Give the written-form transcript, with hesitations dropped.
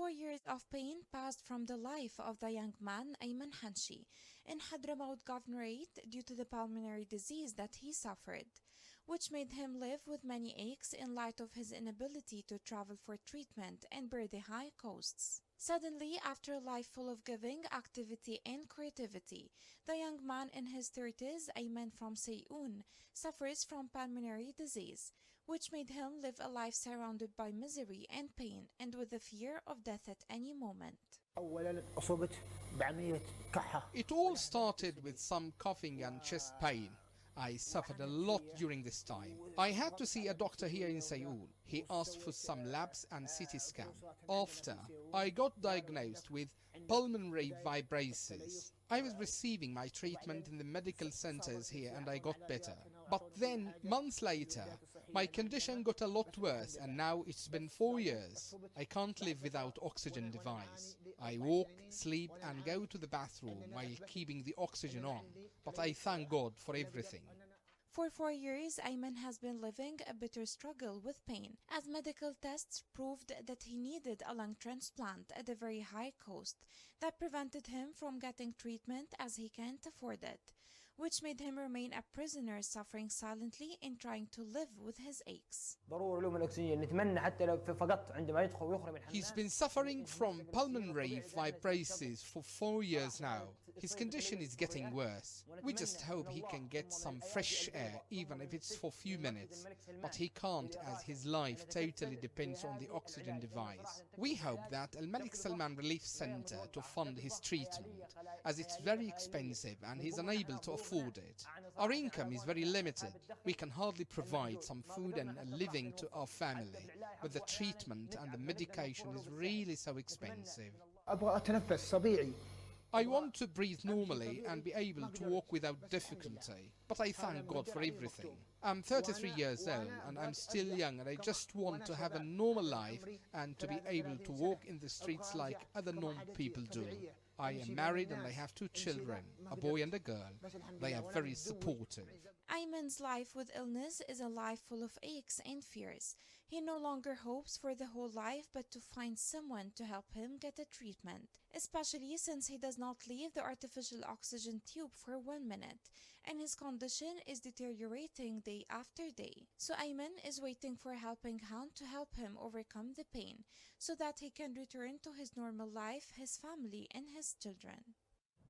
4 years of pain passed from the life of the young man Ayman Hanshi in Hadramaut Governorate due to the pulmonary disease that he suffered, which made him live with many aches in light of his inability to travel for treatment and bear the high costs. Suddenly, after a life full of giving, activity and creativity, the young man in his 30s, Ayman from Sayoun, suffers from pulmonary disease, which made him live a life surrounded by misery and pain and with the fear of death at any moment. It all started with some coughing and chest pain. I suffered a lot during this time. I had to see a doctor here in Sayoun. He asked for some labs and CT scan. After, I got diagnosed with pulmonary fibrosis. I was receiving my treatment in the medical centers here and I got better. But then, months later, my condition got a lot worse and now it's been 4 years. I can't live without oxygen device. I walk, sleep and go to the bathroom while keeping the oxygen on. But I thank God for everything. For 4 years, Ayman has been living a bitter struggle with pain, as medical tests proved that he needed a lung transplant at a very high cost that prevented him from getting treatment as he can't afford it, which made him remain a prisoner suffering silently and trying to live with his aches. He's been suffering from pulmonary fibrosis for 4 years now. His condition is getting worse. We just hope he can get some fresh air, even if it's for a few minutes, but he can't as his life totally depends on the oxygen device. We hope that Al Malik Salman Relief Center to fund his treatment, as it's very expensive and he's unable to afford it. Our income is very limited. We can hardly provide some food and a living to our family, but the treatment and the medication is really so expensive. I want to breathe normally and be able to walk without difficulty, but I thank God for everything. I'm 33 years old and I'm still young and I just want to have a normal life and to be able to walk in the streets like other normal people do. I am married and I have 2 children, a boy and a girl. They are very supportive. Ayman's life with illness is a life full of aches and fears. He no longer hopes for the whole life but to find someone to help him get a treatment, especially since he does not leave the artificial oxygen tube for 1 minute and his condition is deteriorating day after day. So Ayman is waiting for a helping hand to help him overcome the pain so that he can return to his normal life, his family and his children.